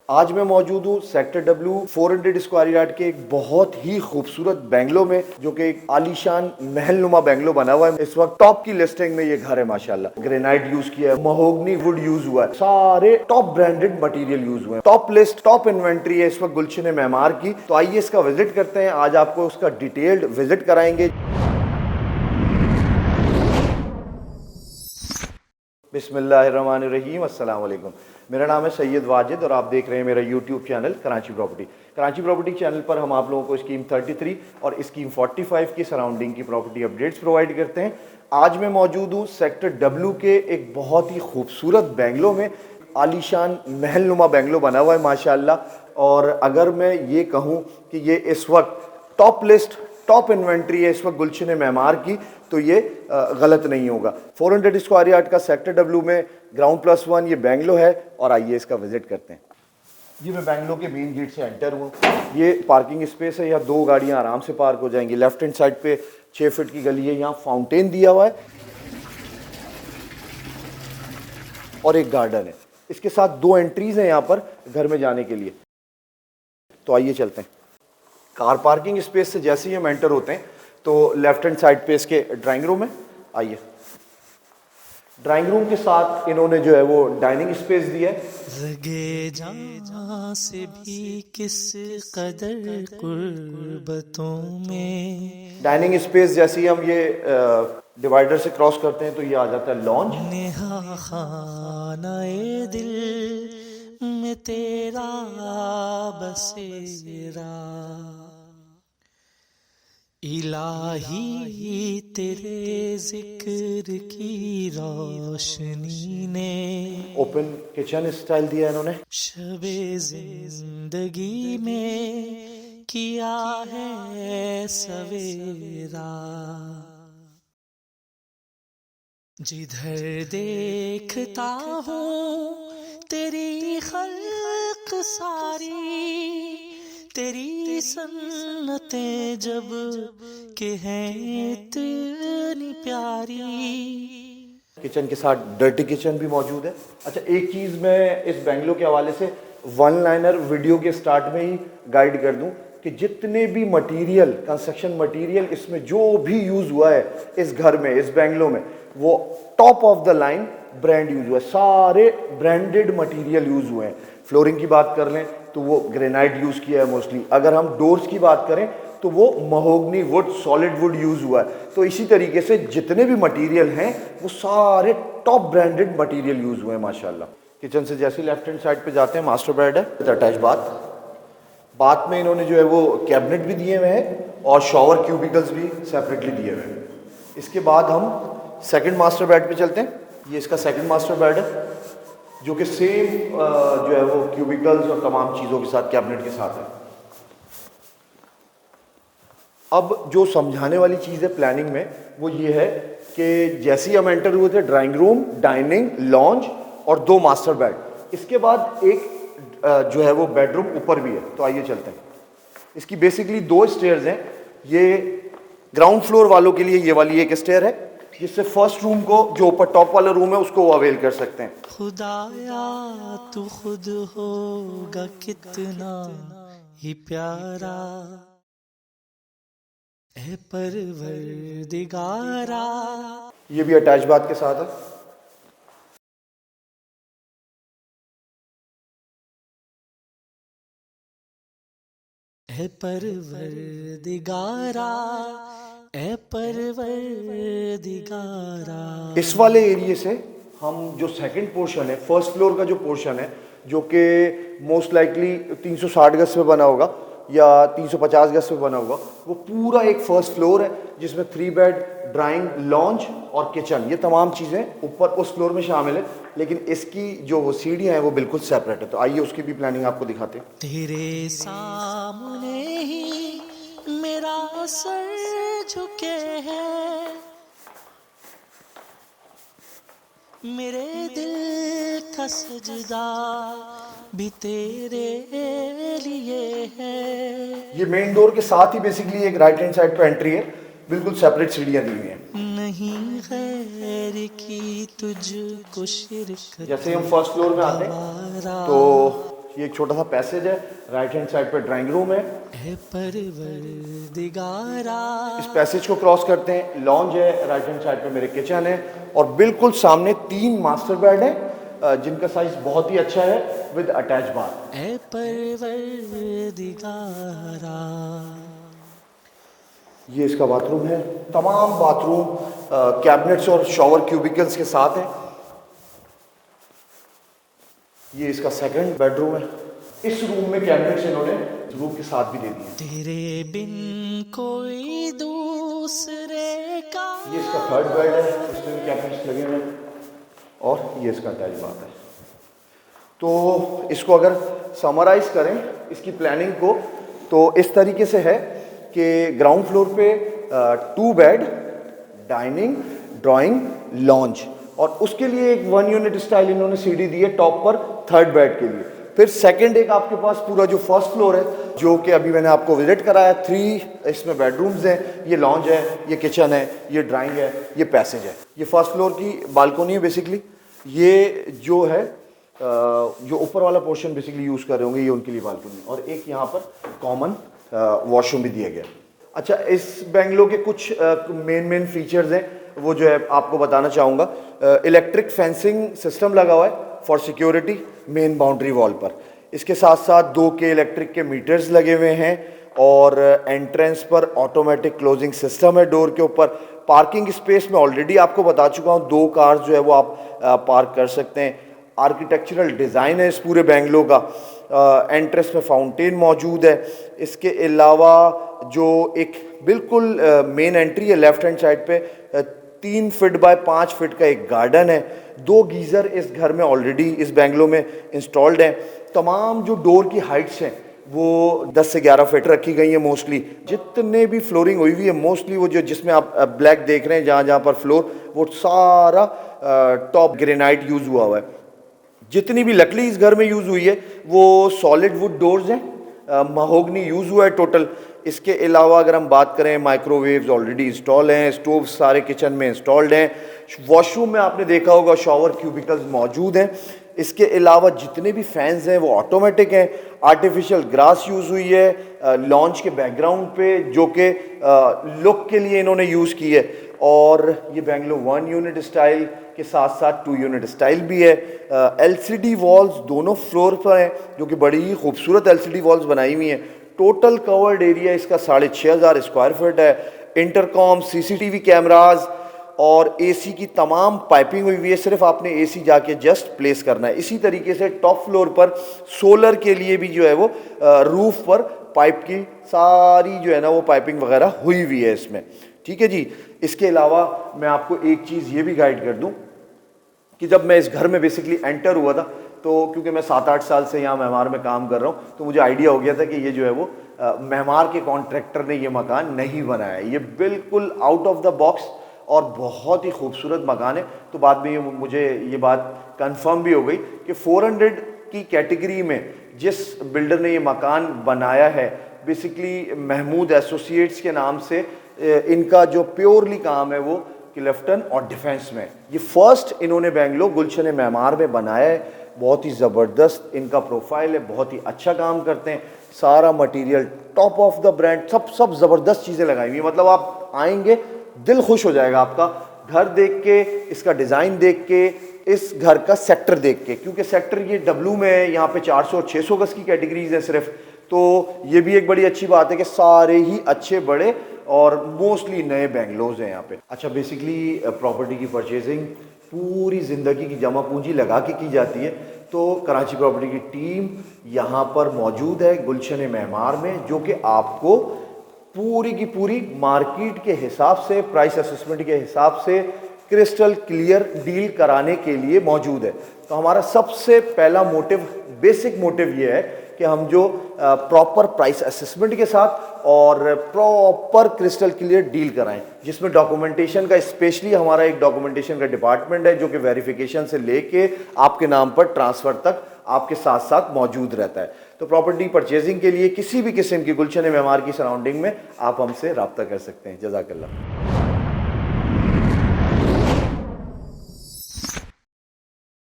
आज मैं मौजूद हूँ सेक्टर डब्ल्यू 400 स्क्वायर यार्ड के एक बहुत ही खूबसूरत बेंगलो में, जो कि एक आलीशान महलनुमा बेंगलो बना हुआ है। इस वक्त टॉप की लिस्टिंग में ये घर है। माशाल्लाह ग्रेनाइट यूज किया है, महोगनी वुड यूज हुआ है, सारे टॉप ब्रांडेड मटेरियल यूज हुए हैं। टॉप लिस्ट, टॉप इन्वेंट्री है इस वक्त गुलशन मेमार की। तो आइए इसका विजिट करते हैं। आज आपको उसका डिटेल्ड विजिट कराएंगे। बिस्मिल्लाहिर्रहमानिर्रहीम, अस्सलाम वालेकुम। मेरा नाम है सैयद वाजिद और आप देख रहे हैं मेरा YouTube channel Karachi property. Karachi property channel पर हम आप लोगों को स्कीम 33 और स्कीम 45 की सराउंडिंग की प्रॉपर्टी अपडेट्स प्रोवाइड करते हैं। आज मैं मौजूद हूँ सेक्टर डब्ल्यू के एक बहुत ही खूबसूरत बेंगलो में। आलीशान महलनुमा बेंगलो बना हुआ है माशाल्लाह। और अगर मैं ये कहूँ कि ये इस वक्त टॉप लिस्ट, टॉप इन्वेंट्री है इस वक्त गुलशन मेमार की, तो ये गलत नहीं होगा। 400 स्क्वायर यार्ड का सेक्टर डब्ल्यू में ग्राउंड +1 ये बेंगलो है। और आइए इसका विजिट करते हैं। ये मैं बेंगलो के मेन गेट से एंटर हुआ। ये पार्किंग स्पेस है, यहाँ 2 गाड़ियाँ आराम से पार्क हो जाएंगी। लेफ्ट हैंड साइड पे 6 फीट की गली है, यहाँ फाउंटेन दिया हुआ है और एक गार्डन है। इसके साथ 2 एंट्रीज हैं यहाँ पर घर में जाने के लिए। तो आइए चलते हैं। कार पार्किंग स्पेस से जैसे ही हम एंटर होते हैं तो लेफ्ट हैंड साइड पे इसके ड्राइंग रूम है। आइए, ड्राइंग रूम के साथ इन्होंने जो है वो डाइनिंग स्पेस दिया है। लगे जहाँ से भी किस कदर कुर्बतों में। डाइनिंग स्पेस जैसे ही हम ये डिवाइडर से क्रॉस करते हैं तो ये आ जाता है लॉन्ज। नेहा खानाए दिल में तेरा बसेरा, इलाही तेरे जिक्र की रोशनी ने। ओपन किचन स्टाइल दिया है इन्होंने। शबे जिंदगी में किया है सवेरा, जिधर देखता हूँ तेरी खल्क सारी, तेरी सन्नतें जब के हैं इतनी प्यारी। किचन के साथ डर्टी किचन भी मौजूद है। अच्छा, एक चीज़ मैं इस बेंगलो के हवाले से वन लाइनर वीडियो के स्टार्ट में ही गाइड कर दूं कि जितने भी मटेरियल, कंस्ट्रक्शन मटेरियल इसमें जो भी यूज़ हुआ है इस घर में, इस बेंगलो में, वो top of the line brand use हुआ है। सारे ब्रांडेड मटेरियल यूज़ हुए हैं। फ्लोरिंग की बात कर लें तो वो ग्रेनाइट यूज़ किया है मोस्टली। अगर हम डोर्स की बात करें तो वो mahogany would, solid wood use हुआ है। तो इसी तरीके से जितने भी मटेरियल हैं वो सारे टॉप ब्रांडेड मटेरियल यूज़ हुए हैं माशाल्लाह। किचन से जैसे लेफ्ट हैंड साइड पे जाते हैं, मास्टर बेड है, अटैच बाथ में इन्होंने जो है वो कैबिनेट भी दिए हुए हैं और शॉवर क्यूबिकल्स भी सेपरेटली दिए हुए हैं। इसके बाद हम सेकंड मास्टर बेड पे चलते हैं। ये इसका सेकंड मास्टर बेड है जो कि सेम जो है वो क्यूबिकल्स और तमाम चीज़ों के साथ, कैबिनेट के साथ है। अब जो समझाने वाली चीज़ है प्लानिंग में वो ये है कि जैसे ही हम एंटर हुए थे, ड्राइंग रूम, डाइनिंग, लॉन्ज और 2 मास्टर बेड। इसके बाद एक जो है वो बेडरूम ऊपर भी है। तो आइए चलते हैं। इसकी बेसिकली 2 स्टेयर्स हैं। ये ग्राउंड फ्लोर वालों के लिए ये वाली एक स्टेयर है जिससे फर्स्ट रूम को, जो ऊपर टॉप वाला रूम है, उसको वो अवेल कर सकते हैं। खुदाया तू खुद होगा कितना ही प्यारा, ऐ परवरदिगारा। ये भी अटैच बाथ के साथ है। ऐ परवरदिगारा, ऐ परवरदिगारा। इस वाले एरिया से हम जो सेकंड पोर्शन है, फर्स्ट फ्लोर का जो पोर्शन है, जो कि मोस्ट लाइकली 360 गज पे बना होगा या 350 गज पे बना होगा, वो पूरा एक फर्स्ट फ्लोर है जिसमें 3 बेड, ड्राइंग, लॉन्च और किचन, ये तमाम चीज़ें ऊपर उस फ्लोर में शामिल है। लेकिन इसकी जो वो सीढ़ियाँ हैं वो बिल्कुल सेपरेट है। तो आइए उसकी भी प्लानिंग आपको दिखाते हैं। तेरे सामने ही मेरा सर झुके है, मेरे दिल का सजदा भी तेरे लिए है। ये मेन डोर के साथ ही बेसिकली एक राइट हैंड साइड पे एंट्री है, बिल्कुल सेपरेट सीढ़ियाँ दी हुई हैं। नहीं गैर की तुझको शिरकत। जैसे हम फर्स्ट फ्लोर में आते हैं तो ये एक छोटा सा पैसेज है, राइट हैंड साइड पे ड्राइंग रूम है। है परवरदिगारा। इस पैसेज को क्रॉस करते हैं, लॉन्ज है, राइट हैंड साइड पे मेरे किचन है और बिल्कुल सामने 3 मास्टर बेड है जिनका साइज बहुत ही अच्छा है विद अटैच बाथ। है परवरदिगारा। ये इसका बाथरूम है, तमाम बाथरूम कैबिनेट्स और शॉवर क्यूबिकल्स के साथ है। ये इसका सेकंड बेडरूम है। इस रूम में कैबिनेट्स इन्होंने रूम के साथ भी दे दिए। तेरे बिन कोई दूसरे का। ये इसका थर्ड बेड है, इसमें भी कैबिनेट्स लगे हुए हैं और ये इसका अटैच बाथ है। तो इसको अगर समराइज करें इसकी प्लानिंग को तो इस तरीके से है कि ग्राउंड फ्लोर पे 2 बेड, डाइनिंग, ड्राइंग, लॉन्ज और उसके लिए एक 1 यूनिट स्टाइल इन्होंने सीढ़ी दी है टॉप पर थर्ड बेड के लिए। फिर सेकंड एक आपके पास पूरा जो फर्स्ट फ्लोर है जो कि अभी मैंने आपको विजिट कराया, 3 इसमें बेडरूम्स हैं, ये लॉन्ज है, ये किचन है, ये ड्राइंग है, ये पैसेज है। ये फर्स्ट फ्लोर की बालकोनी है बेसिकली। ये जो है जो ऊपर वाला पोर्शन बेसिकली यूज़ कर रहे होंगे ये उनके लिए बालकोनी और एक यहाँ पर कॉमन वॉशरूम भी दिया गया। अच्छा, इस बेंगलो के कुछ मेन फीचर्स हैं वो जो है आपको बताना चाहूँगा। इलेक्ट्रिक फेंसिंग सिस्टम लगा हुआ है for security main boundary wall पर। इसके साथ साथ 2 के इलेक्ट्रिक के मीटर्स लगे हुए हैं और एंट्रेंस पर ऑटोमेटिक क्लोजिंग सिस्टम है डोर के ऊपर। पार्किंग स्पेस में ऑलरेडी आपको बता चुका हूँ, 2 कार्स जो है वो आप पार्क कर सकते हैं। आर्किटेक्चरल डिज़ाइन है इस पूरे बेंगलो का। एंट्रेंस में फाउंटेन मौजूद है। इसके अलावा जो एक बिल्कुल मेन एंट्री है लेफ्ट हैंड साइड पे 3 फीट बाय 5 फीट का एक गार्डन है। 2 गीज़र इस घर में ऑलरेडी इस बेंगलो में इंस्टॉल्ड हैं। तमाम जो डोर की हाइट्स हैं वो 10 से 11 फीट रखी गई है मोस्टली। जितने भी फ्लोरिंग हुई हुई है मोस्टली वो जो जिसमें आप ब्लैक देख रहे हैं जहाँ जहाँ पर फ्लोर वो सारा टॉप ग्रेनाइट यूज़ हुआ है। जितनी भी लकड़ी इस घर में यूज़ हुई है वो सॉलिड वुड डोर्स हैं, महोगनी यूज़ हुआ है टोटल। इसके अलावा अगर हम बात करें माइक्रोवेव्स ऑलरेडी इंस्टॉल हैं, स्टोव सारे किचन में इंस्टॉल्ड हैं। वॉशरूम में आपने देखा होगा शॉवर क्यूबिकल्स मौजूद हैं। इसके अलावा जितने भी फैंस हैं वो ऑटोमेटिक हैं। आर्टिफिशियल ग्रास यूज़ हुई है लॉन्च के बैकग्राउंड पे जो कि लुक के लिए इन्होंने यूज़ की है। और ये बेंगलो 1 यूनिट स्टाइल के साथ साथ 2 यूनिट स्टाइल भी है। LCD वॉल्स दोनों फ्लोर पर हैं जो कि बड़ी ही खूबसूरत LCD वॉल्स बनाई हुई हैं। टोटल कवर्ड एरिया इसका 6500 स्क्वायर फीट है। इंटरकॉम, CCTV कैमराज और AC की तमाम पाइपिंग हुई हुई है। सिर्फ आपने AC जाके जस्ट प्लेस करना है। इसी तरीके से टॉप फ्लोर पर सोलर के लिए भी जो है वो रूफ पर पाइप की सारी जो है ना वो पाइपिंग वगैरह हुई हुई है इसमें। ठीक है जी। इसके अलावा मैं आपको एक चीज़ ये भी गाइड कर दूं कि जब मैं इस घर में बेसिकली एंटर हुआ था तो क्योंकि मैं 7-8 साल से यहाँ मेहमार में काम कर रहा हूँ तो मुझे आइडिया हो गया था कि ये जो है वो मेहमार के कॉन्ट्रैक्टर ने ये मकान नहीं बनाया है। ये बिल्कुल आउट ऑफ द बॉक्स और बहुत ही खूबसूरत मकान है। तो बाद में मुझे ये बात कंफर्म भी हो गई कि 400 की कैटेगरी में जिस बिल्डर ने ये मकान बनाया है बेसिकली महमूद एसोसिएट्स के नाम से इनका जो प्योरली काम है वो क्लिफ्टन और डिफेंस में। ये फर्स्ट इन्होंने बेंगलो गुलशन मेमार में बनाया है। बहुत ही ज़बरदस्त इनका प्रोफाइल है, बहुत ही अच्छा काम करते हैं। सारा material top of the brand, सब ज़बरदस्त चीज़ें लगाई हुई। मतलब आप आएंगे दिल खुश हो जाएगा आपका घर देख के, इसका डिज़ाइन देख के, इस घर का सेक्टर देख के। क्योंकि सेक्टर ये डब्लू में है, यहाँ पे 400 और 600 गज की कैटेगरीज है सिर्फ। तो ये भी एक बड़ी अच्छी बात है कि सारे ही अच्छे बड़े और मोस्टली नए बेंगलोज हैं यहाँ पे। अच्छा, बेसिकली प्रॉपर्टी की परचेजिंग पूरी ज़िंदगी की जमा पूंजी लगा के की जाती है। तो कराची प्रॉपर्टी की टीम यहाँ पर मौजूद है गुलशन मेमार में, जो कि आपको पूरी की पूरी मार्केट के हिसाब से, प्राइस असेसमेंट के हिसाब से क्रिस्टल क्लियर डील कराने के लिए मौजूद है। तो हमारा सबसे पहला मोटिव, बेसिक मोटिव ये है कि हम जो प्रॉपर प्राइस असेसमेंट के साथ और प्रॉपर क्रिस्टल क्लियर डील कराएं, जिसमें डॉक्यूमेंटेशन का, स्पेशली हमारा एक डॉक्यूमेंटेशन का डिपार्टमेंट है जो कि वेरिफिकेशन से लेके आपके नाम पर ट्रांसफ़र तक आपके साथ साथ मौजूद रहता है। तो प्रॉपर्टी परचेजिंग के लिए किसी भी किस्म की गुलशन मेमार की सराउंडिंग में आप हमसे रब्ता कर सकते हैं। जज़ाकल्लाह।